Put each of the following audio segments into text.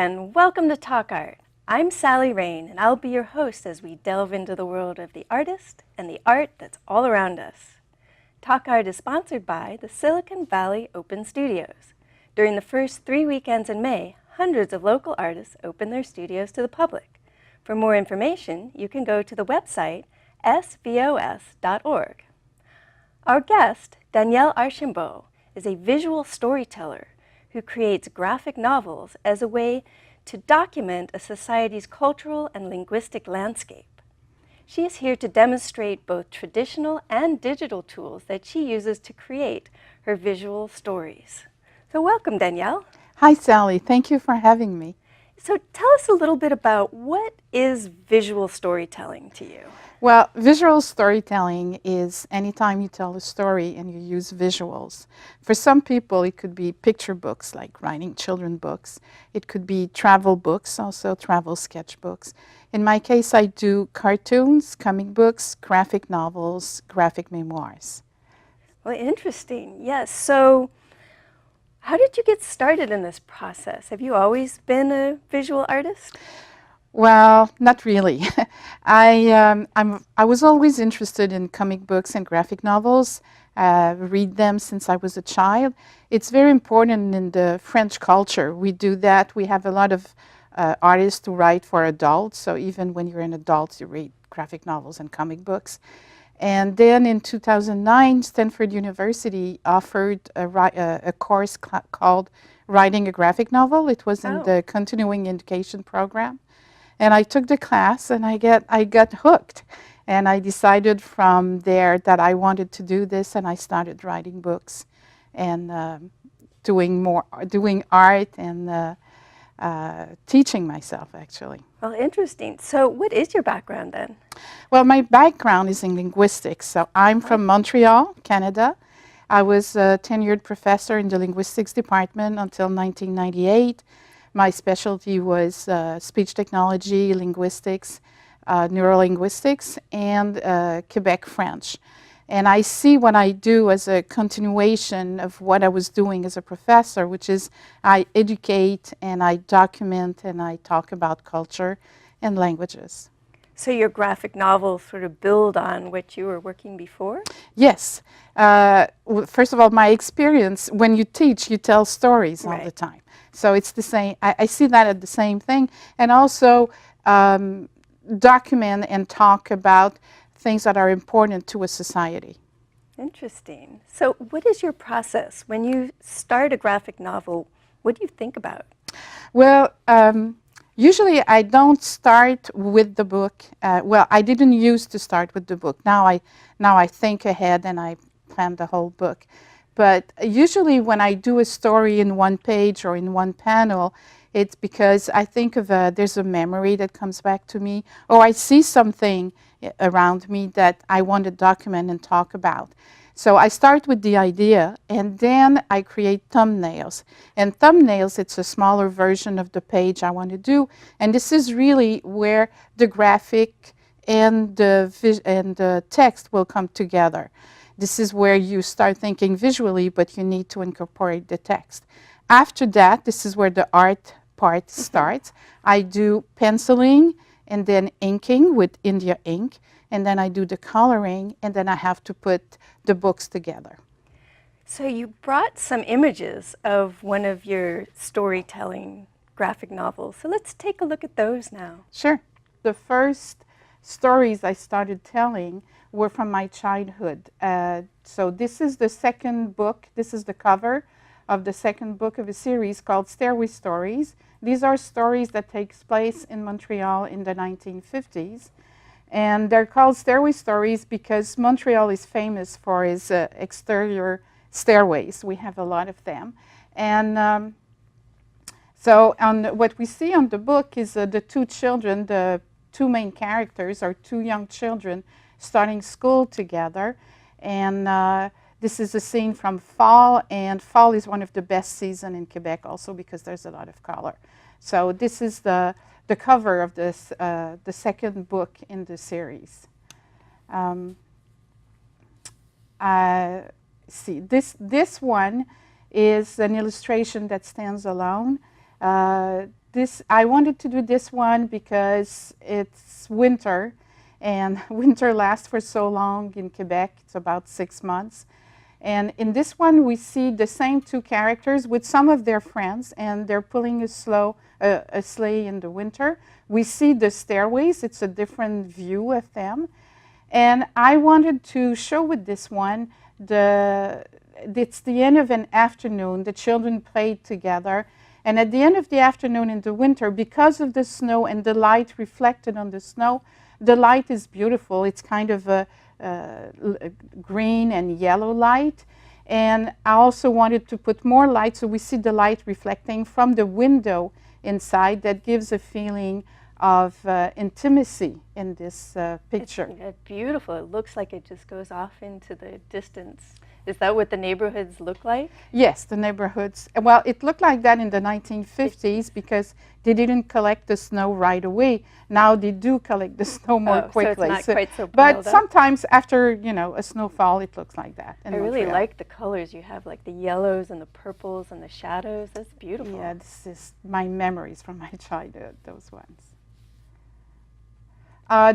and welcome to Talk Art. I'm Sally Rain, and I'll be your host as we delve into the world of the artist and the art that's all around us. Talk Art is sponsored by the Silicon Valley Open Studios. During the first 3 weekends in May, hundreds of local artists open their studios to the public. For more information, you can go to the website svos.org. Our guest, Daniele Archambault, is a visual storyteller who creates graphic novels as a way to document a society's cultural and linguistic landscape. She is here to demonstrate both traditional and digital tools that she uses to create her visual stories. So welcome, Daniele. Hi, Sally. Thank you for having me. So tell us a little bit about what is visual storytelling to you? Well, visual storytelling is anytime you tell a story and you use visuals. For some people, it could be picture books, like writing children books. It could be travel books, also travel sketchbooks. In my case, I do cartoons, comic books, graphic novels, graphic memoirs. Well, interesting. Yes. So how did you get started in this process? Have you always been a visual artist? Well, not really. I was always interested in comic books and graphic novels. Read them since I was a child. It's very important in the French culture. We do that. We have a lot of artists who write for adults. So even when you're an adult, you read graphic novels and comic books. And then in 2009, Stanford University offered a course called Writing a Graphic Novel. It was in the continuing education program. And I took the class and I got hooked. And I decided from there that I wanted to do this, and I started writing books and doing art and teaching myself, actually. Well, interesting. So what is your background then? Well, my background is in linguistics. So I'm from Montreal, Canada. I was a tenured professor in the linguistics department until 1998. My specialty was speech technology, linguistics, neurolinguistics, and Quebec French. And I see what I do as a continuation of what I was doing as a professor, which is I educate and I document and I talk about culture and languages. So your graphic novels sort of build on what you were working before? Yes. First of all, my experience, when you teach, you tell stories all the time. So it's the same. I see that as the same thing. And also document and talk about things that are important to a society. Interesting. So what is your process? When you start a graphic novel, what do you think about? Well, usually I don't start with the book. Well, I didn't used to start with the book. Now I think ahead and I plan the whole book. But usually when I do a story in one page or in one panel, it's because I think of there's a memory that comes back to me, or I see something around me that I want to document and talk about. So I start with the idea, and then I create thumbnails. And thumbnails, it's a smaller version of the page I want to do. And this is really where the graphic and the text will come together. This is where you start thinking visually, but you need to incorporate the text. After that, this is where the art part starts. I do penciling and then inking with India ink, and then I do the coloring, and then I have to put the books together. So you brought some images of one of your storytelling graphic novels. So let's take a look at those now. Sure. The first stories I started telling were from my childhood. So this is the second book. This is the cover of the second book of a series called Stairway Stories. These are stories that takes place in Montreal in the 1950s. And they're called Stairway Stories because Montreal is famous for its exterior stairways. We have a lot of them. And so what we see on the book is the two children, the two main characters are two young children starting school together. And this is a scene from fall, and fall is one of the best seasons in Quebec also because there's a lot of color. So this is the cover of this, the second book in the series. See, this one is an illustration that stands alone. I wanted to do this one because it's winter, and winter lasts for so long in Quebec. It's about 6 months. And in this one, we see the same two characters with some of their friends, and they're pulling a sleigh in the winter. We see the stairways. It's a different view of them. And I wanted to show with this one, it's the end of an afternoon. The children played together. And at the end of the afternoon in the winter, because of the snow and the light reflected on the snow, the light is beautiful. It's kind of a green and yellow light. And I also wanted to put more light, so we see the light reflecting from the window inside. That gives a feeling of intimacy in this picture. It's beautiful. It looks like it just goes off into the distance. Is that what the neighborhoods look like? Yes, the neighborhoods. Well, it looked like that in the 1950s because they didn't collect the snow right away. Now they do collect the snow more quickly. So it's not quite so but piled up. Sometimes after, a snowfall, it looks like that. I really like the colors you have, like the yellows and the purples and the shadows. That's beautiful. Yeah, this is my memories from my childhood, those ones.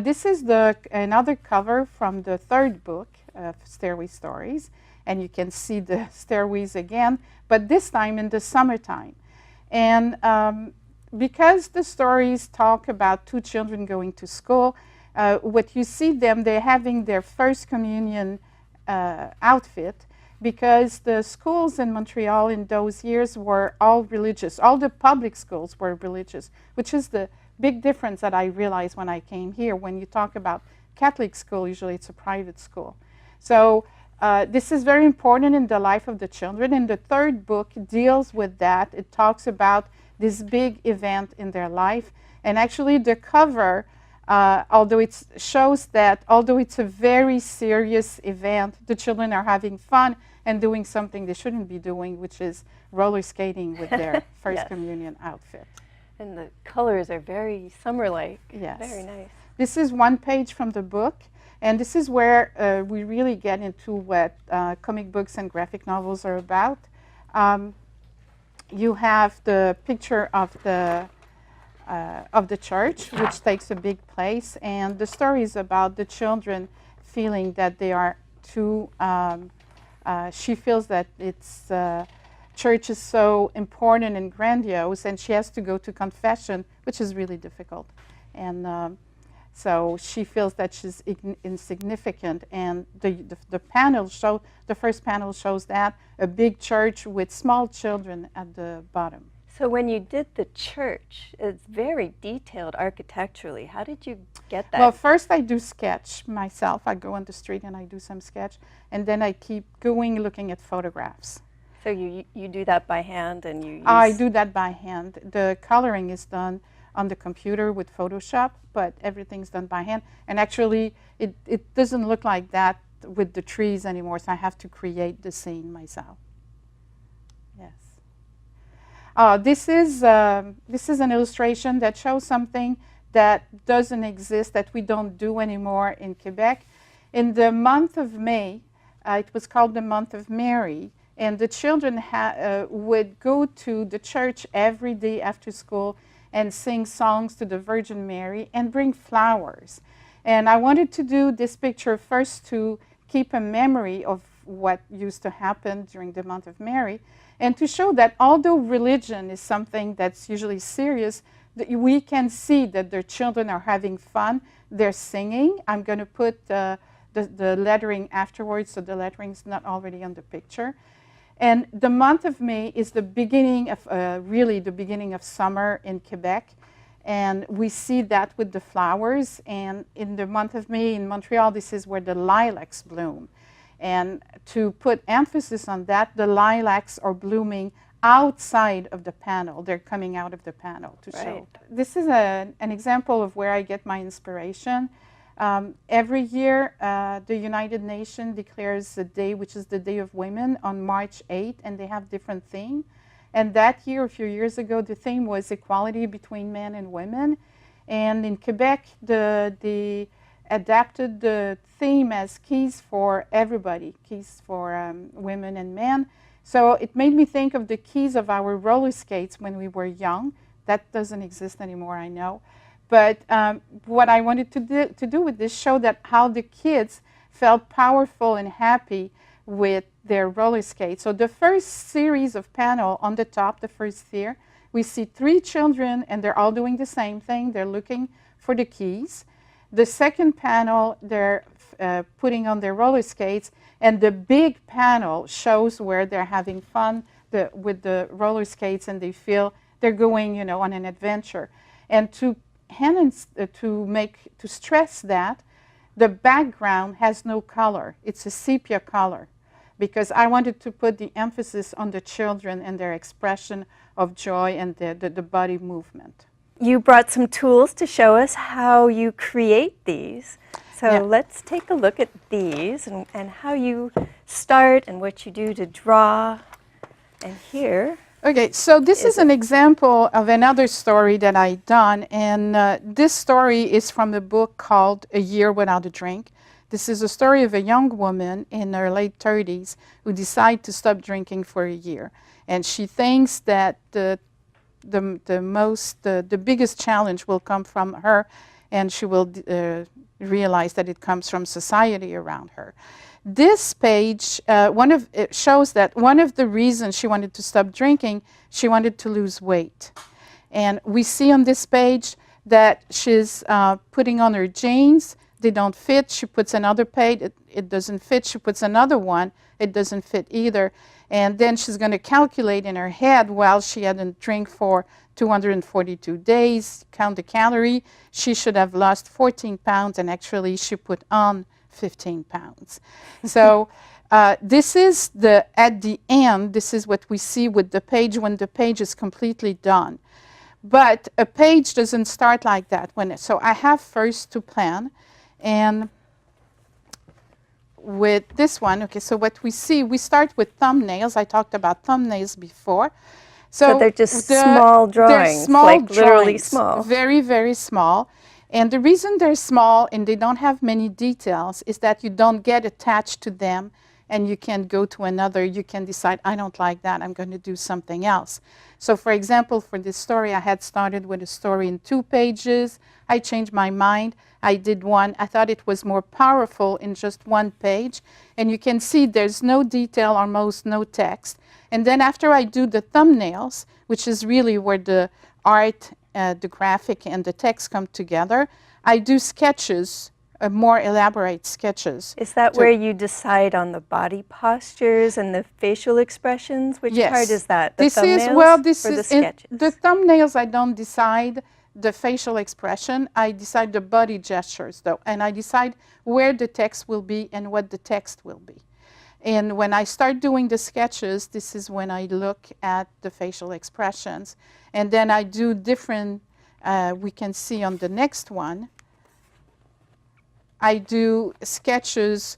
This is another cover from the third book of Stairway Stories. And you can see the stairways again, but this time in the summertime. And because the stories talk about two children going to school, what you see them, they're having their first communion outfit, because the schools in Montreal in those years were all religious. All the public schools were religious, which is the big difference that I realized when I came here. When you talk about Catholic school, usually it's a private school. So this is very important in the life of the children, and the third book deals with that. It talks about this big event in their life, and actually the cover, although it shows that although it's a very serious event, the children are having fun and doing something they shouldn't be doing, which is roller skating with their first Yes. communion outfit. And the colors are very summer-like. Yes. Very nice. This is one page from the book. And this is where we really get into what comic books and graphic novels are about. You have the picture of the church, which takes a big place, and the story is about the children feeling that they are too. She feels that church is so important and grandiose, and she has to go to confession, which is really difficult, and. So she feels that she's insignificant, and the first panel shows that, a big church with small children at the bottom. So when you did the church, it's very detailed architecturally. How did you get that? Well, first I do sketch myself. I go on the street and I do some sketch, and then I keep going looking at photographs. So you do that by hand, and you use... I do that by hand. The coloring is done on the computer with Photoshop, but everything's done by hand. And actually, it doesn't look like that with the trees anymore, so I have to create the scene myself. Yes. This is an illustration that shows something that doesn't exist, that we don't do anymore in Quebec. In the month of May, it was called the month of Mary, and the children would go to the church every day after school and sing songs to the Virgin Mary and bring flowers. And I wanted to do this picture first to keep a memory of what used to happen during the month of Mary, and to show that although religion is something that's usually serious, that we can see that their children are having fun, they're singing. I'm going to put the lettering afterwards, so the lettering is not already on the picture. And the month of May is the beginning of, really the beginning of summer in Quebec. And we see that with the flowers. And in the month of May in Montreal, this is where the lilacs bloom. And to put emphasis on that, the lilacs are blooming outside of the panel. They're coming out of the panel to show. This is an example of where I get my inspiration. Every year, the United Nations declares a day, which is the Day of Women, on March 8th, and they have different themes. And that year, a few years ago, the theme was equality between men and women. And in Quebec, they adapted the theme as keys for everybody, keys for women and men. So it made me think of the keys of our roller skates when we were young. That doesn't exist anymore, I know. But what I wanted to do with this show that how the kids felt powerful and happy with their roller skates. So the first series of panel on the top, the first tier, we see 3 children and they're all doing the same thing. They're looking for the keys. The second panel, they're putting on their roller skates, and the big panel shows where they're having fun with the roller skates, and they feel they're going, on an adventure. And to stress that, the background has no color. It's a sepia color, because I wanted to put the emphasis on the children and their expression of joy and the body movement. You brought some tools to show us how you create these. So let's take a look at these and how you start and what you do to draw. And here. Okay, so this is an example of another story that I've done. And this story is from a book called A Year Without a Drink. This is a story of a young woman in her late 30s who decided to stop drinking for a year. And she thinks that the biggest challenge will come from her, and she will realize that it comes from society around her. This page, it shows that one of the reasons she wanted to stop drinking, she wanted to lose weight. And we see on this page that she's putting on her jeans. They don't fit. She puts another page. It doesn't fit. She puts another one. It doesn't fit either. And then she's going to calculate in her head, while she hadn't drank for 242 days, count the calorie. She should have lost 14 pounds, and actually she put on 15 pounds. So this is at the end, this is what we see with the page when the page is completely done. But a page doesn't start like that. So I have first to plan. And with this one, okay, so what we see, we start with thumbnails. I talked about thumbnails before. So they're just small drawings, they're small like literally drawings, small. Very, very small. And the reason they're small and they don't have many details is that you don't get attached to them, and you can go to another. You can decide, I don't like that, I'm going to do something else. So for example, for this story, I had started with a story in 2 pages. I changed my mind. I did one. I thought it was more powerful in just 1 page. And you can see there's no detail, almost no text. And then after I do the thumbnails, which is really where the art, the graphic, and the text come together, I do sketches, more elaborate sketches. Is that where you decide on the body postures and the facial expressions? Which part is that? The thumbnails or the sketches? The thumbnails, I don't decide the facial expression. I decide the body gestures, though, and I decide where the text will be and what the text will be. And when I start doing the sketches, this is when I look at the facial expressions. And then I do different, we can see on the next one, I do sketches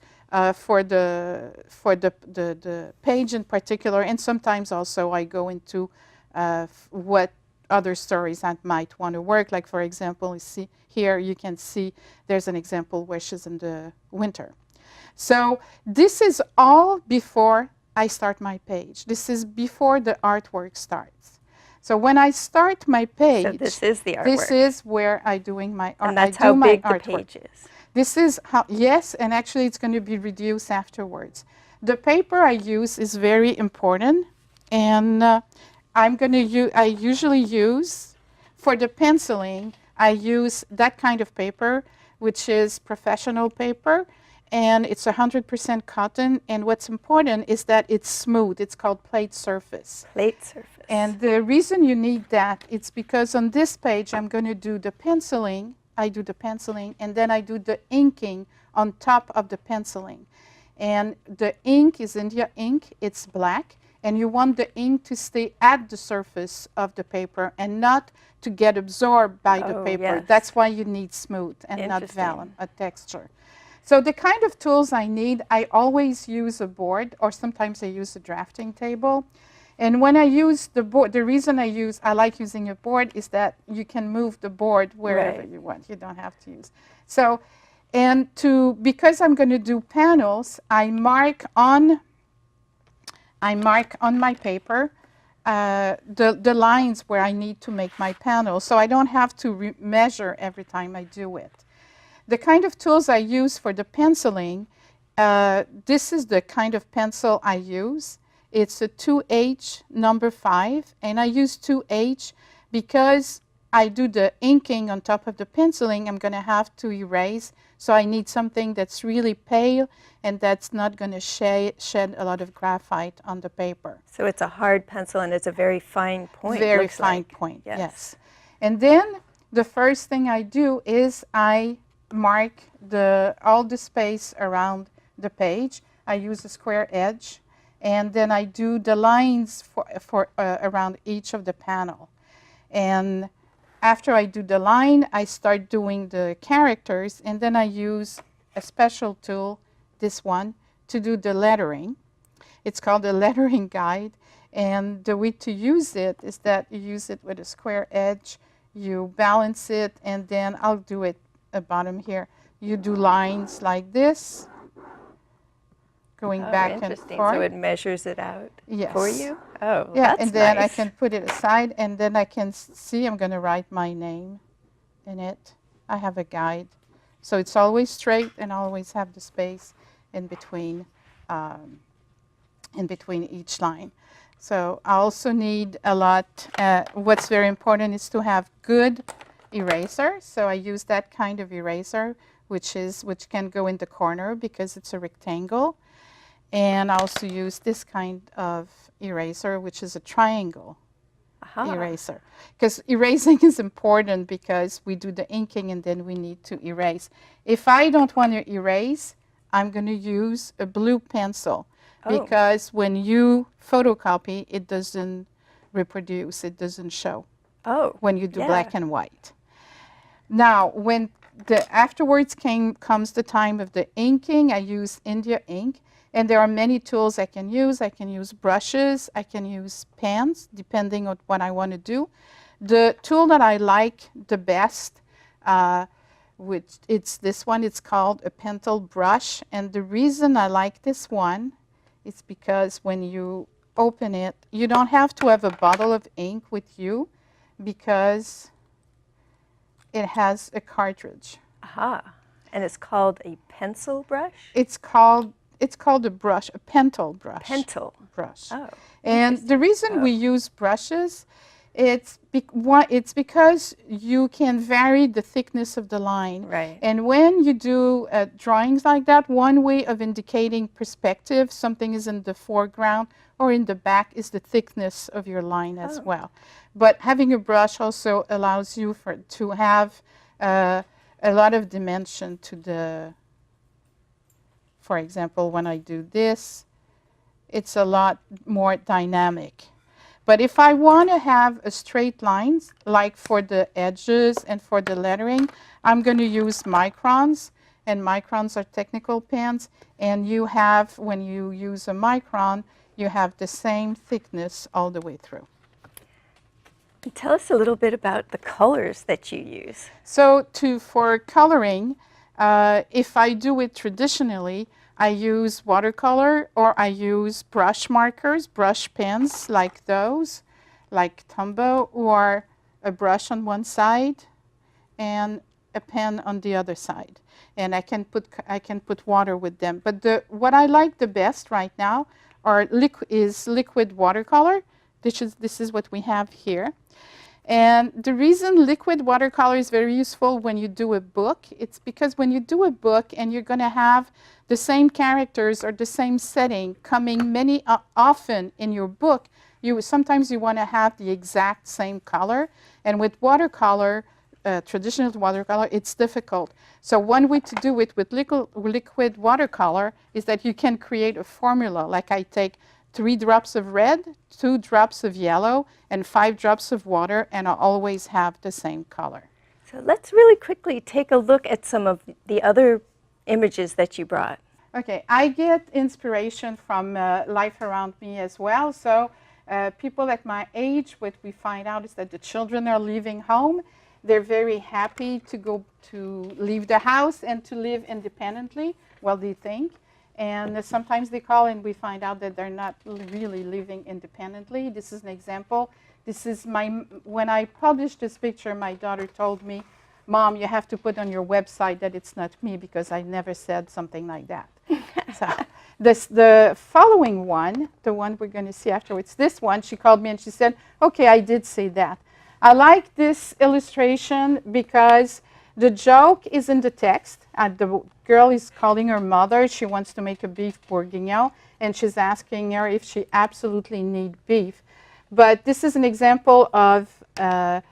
for the page in particular, and sometimes also I go into what other stories I might want to work. Like for example, you see here, you can see there's an example where she's in the winter. So this is all before I start my page. This is before the artwork starts. So when I start my page, so this is the artwork. This is where I'm doing my art. And that's how big the page is. This is how, yes, and actually it's going to be reduced afterwards. The paper I use is very important, and I usually use, for the penciling, I use that kind of paper, which is professional paper, and it's 100% cotton, and what's important is that it's smooth. It's called plate surface. Plate surface. And the reason you need that, it's because on this page I'm going to do the penciling. I do the penciling, and then I do the inking on top of the penciling. And the ink is India ink. It's black, and you want the ink to stay at the surface of the paper and not to get absorbed by the paper. Yes. That's why you need smooth and not vellum, a texture. So the kind of tools I need, I always use a board, or sometimes I use a drafting table. And when I use the board, the reason I like using a board is that you can move the board wherever you want. You don't have to use. So, and because I'm going to do panels, I mark on my paper the lines where I need to make my panel, so I don't have to measure every time I do it. The kind of tools I use for the penciling, this is the kind of pencil I use. It's a 2H number 5, and I use 2H because I do the inking on top of the penciling. I'm going to have to erase, so I need something that's really pale and that's not going to shed a lot of graphite on the paper. So it's a hard pencil and it's a very fine point. Very fine point, yes. And then the first thing I do is I mark all the space around the page. I use a square edge, and then I do the lines for around each of the panel. And after I do the line, I start doing the characters, and then I use a special tool, this one, to do the lettering. It's called a lettering guide, and the way to use it is that you use it with a square edge, you balance it, and then I'll do it at bottom here. You do lines like this, going back and forth. So it measures it out Yes. for you? Oh, yeah, that's and then nice. I can put it aside, and then I can see I'm going to write my name in it. I have a guide. So it's always straight and always have the space in between each line. So I also need a lot, what's very important is to have good eraser. So I use that kind of eraser, which can go in the corner because it's a rectangle. And I also use this kind of eraser, which is a triangle eraser. Because erasing is important because we do the inking and then we need to erase. If I don't want to erase, I'm going to use a blue pencil. Because when you photocopy, it doesn't reproduce, it doesn't show when you do black and white. Now, when afterwards comes the time of the inking, I use India ink. And there are many tools I can use. I can use brushes, I can use pens, depending on what I want to do. The tool that I like the best, it's this one, it's called a pencil brush. And the reason I like this one is because when you open it, you don't have to have a bottle of ink with you because it has a cartridge. And it's called a pencil brush? It's called a brush, a pentel brush. Pentel brush. Oh. And the reason we use brushes, it's because you can vary the thickness of the line. Right. And when you do drawings like that, one way of indicating perspective, something is in the foreground or in the back, is the thickness of your line as well. But having a brush also allows you to have a lot of dimension to the. For example, when I do this, it's a lot more dynamic. But if I want to have a straight lines, like for the edges and for the lettering, I'm going to use microns. And microns are technical pens. And you have, when you use a micron, you have the same thickness all the way through. Tell us a little bit about the colors that you use. So for coloring, if I do it traditionally, I use watercolor or I use brush markers, brush pens like those, like Tombow, or a brush on one side and a pen on the other side. And I can put water with them. But what I like the best right now is liquid watercolor. This is what we have here. And the reason liquid watercolor is very useful when you do a book, it's because when you do a book and you're going to have the same characters or the same setting coming often in your book, sometimes you want to have the exact same color. And with watercolor, traditional watercolor, it's difficult. So one way to do it with liquid watercolor is that you can create a formula. Like I take 3 drops of red, 2 drops of yellow, and 5 drops of water, and I'll always have the same color. So let's really quickly take a look at some of the other images that you brought. Okay, I get inspiration from life around me as well. So people at my age, what we find out is that the children are leaving home. They're very happy to leave the house and to live independently, well, they think. And sometimes they call and we find out that they're not really living independently. This is an example. This is when I published this picture, my daughter told me, Mom, you have to put on your website that it's not me because I never said something like that. So the following one, the one we're going to see afterwards, this one, she called me and she said, okay, I did say that. I like this illustration because the joke is in the text. The girl is calling her mother. She wants to make a beef bourguignon, and she's asking her if she absolutely needs beef. But this is an example of that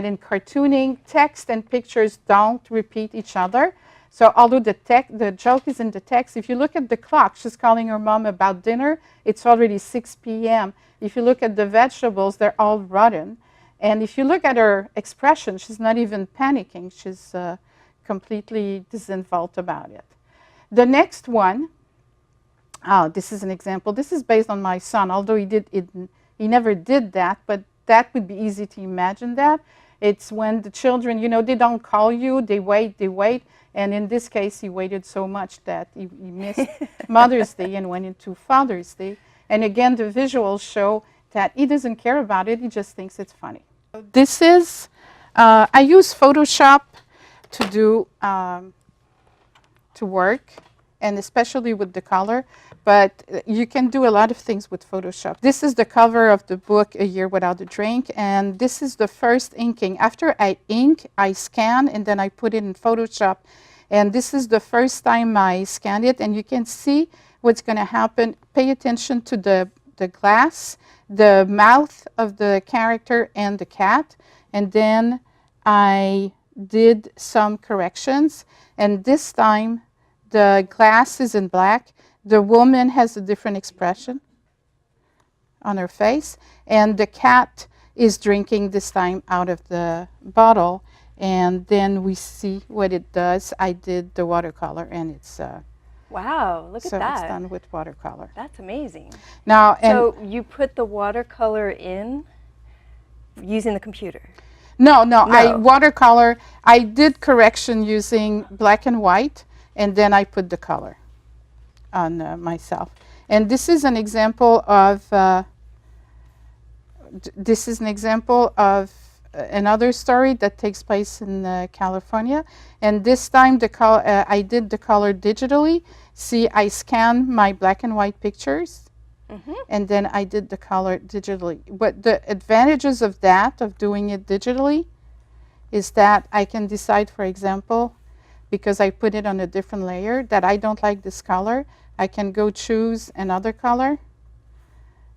in cartooning, text and pictures don't repeat each other. So although the joke is in the text, if you look at the clock, she's calling her mom about dinner. It's already 6 p.m. If you look at the vegetables, they're all rotten. And if you look at her expression, she's not even panicking. She's completely disinvolved about it. The next one, this is an example. This is based on my son, although he never did that, but that would be easy to imagine that. It's when the children, they don't call you, they wait. And in this case, he waited so much that he missed Mother's Day and went into Father's Day. And again, the visuals show that he doesn't care about it, he just thinks it's funny. This is, I use Photoshop to do, to work, and especially with the color, but you can do a lot of things with Photoshop. This is the cover of the book, A Year Without a Drink, and this is the first inking. After I ink, I scan, and then I put it in Photoshop, and this is the first time I scanned it, and you can see what's going to happen. Pay attention to the glass, the mouth of the character and the cat, and then I did some corrections, and this time the glass is in black. The woman has a different expression on her face, and the cat is drinking this time out of the bottle, and then we see what it does. I did the watercolor, and it's wow, look at that. So it's done with watercolor. That's amazing. Now, so you put the watercolor in using the computer? No, I watercolor. I did correction using black and white, and then I put the color on myself. And this is an example of another story that takes place in California. And this time I did the color digitally. See, I scanned my black and white pictures, and then I did the color digitally. But the advantages of that, of doing it digitally, is that I can decide, for example, because I put it on a different layer, that I don't like this color, I can go choose another color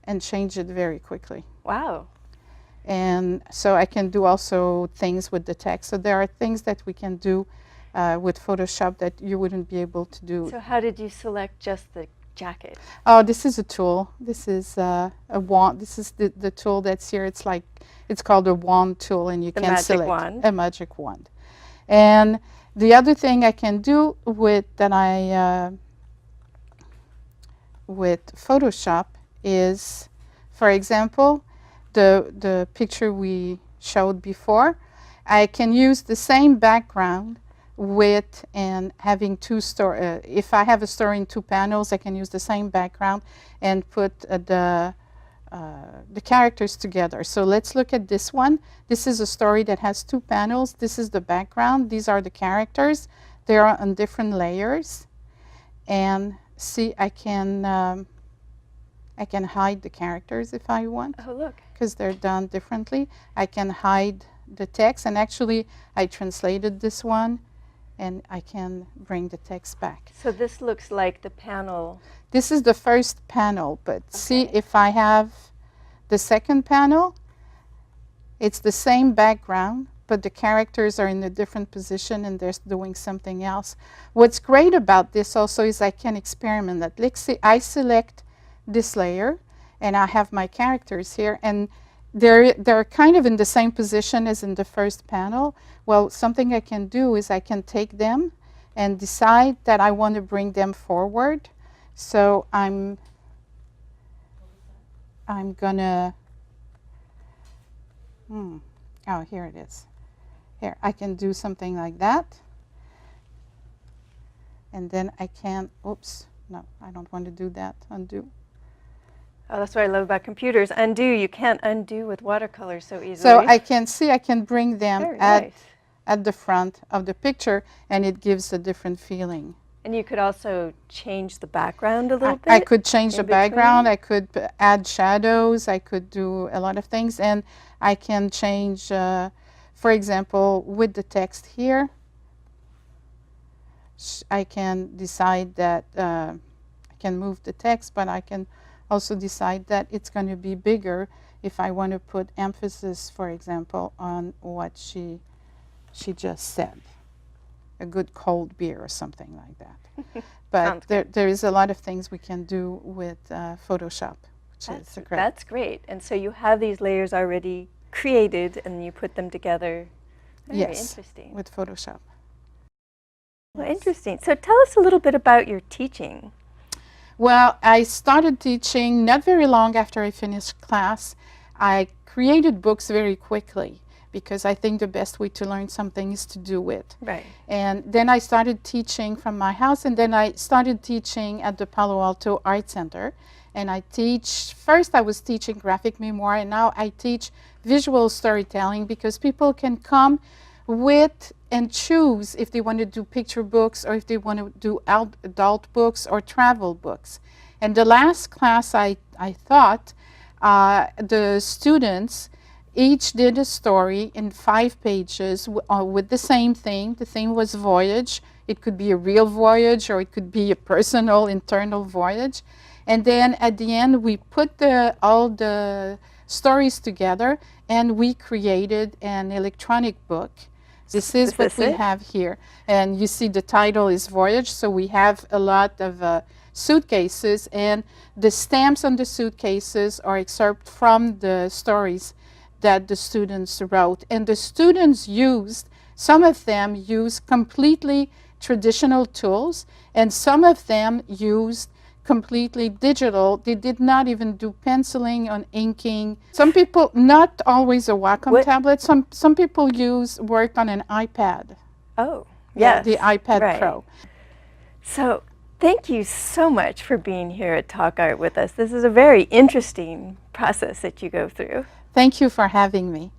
and change it very quickly. Wow. And so I can do also things with the text. So there are things that we can do with Photoshop that you wouldn't be able to do. So how did you select just the jacket? Oh, this is a tool. This is a wand. This is the tool that's here. It's called a wand tool, and you can select a magic wand. And the other thing I can do with with Photoshop is, for example, the picture we showed before, I can use the same background with and having two story. If I have a story in two panels, I can use the same background and put the characters together. So let's look at this one. This is a story that has two panels. This is the background. These are the characters. They are on different layers. And see, I can hide the characters if I want. Oh, look. Because they're done differently. I can hide the text, and actually I translated this one, and I can bring the text back. So this looks like the panel. This is the first panel, but see, if I have the second panel, it's the same background, but the characters are in a different position and they're doing something else. What's great about this also is I can experiment that. Let's see, I select this layer, and I have my characters here, and they're kind of in the same position as in the first panel. Well, something I can do is I can take them and decide that I want to bring them forward. So I'm gonna, oh, here it is. Here, I can do something like that. And then I can, oops, no, I don't want to do that. Undo. Oh, that's what I love about computers. Undo, you can't undo with watercolors so easily. So I can bring them Very nice. at the front of the picture, and it gives a different feeling. And you could also change the background a little bit? I could change the background, between? I could add shadows, I could do a lot of things, and I can change, for example, with the text here, I can decide that I can move the text, but I can also decide that it's going to be bigger if I want to put emphasis, for example, on what she just said. A good cold beer or something like that. But there is a lot of things we can do with Photoshop, which is great. That's great. And so you have these layers already created and you put them together. Very interesting. With Photoshop. Well, interesting. So tell us a little bit about your teaching. Well, I started teaching not very long after I finished class. I created books very quickly because I think the best way to learn something is to do it. Right. And then I started teaching from my house, and then I started teaching at the Palo Alto Art Center. And I teach, first I was teaching graphic memoir, and now I teach visual storytelling because people can come with and choose if they want to do picture books or if they want to do adult books or travel books. And the last class I taught, the students each did a story in 5 pages with the same theme. The theme was voyage. It could be a real voyage or it could be a personal internal voyage. And then at the end we put all the stories together and we created an electronic book. This is what we have here. And you see the title is Voyage, so we have a lot of suitcases, and the stamps on the suitcases are excerpts from the stories that the students wrote. And the students used, some of them used completely traditional tools, and some of them used completely digital. They did not even do penciling or inking. Some people, not always a Wacom tablet, some people worked on an iPad. Oh, yes. The iPad Pro. So thank you so much for being here at Talk Art with us. This is a very interesting process that you go through. Thank you for having me.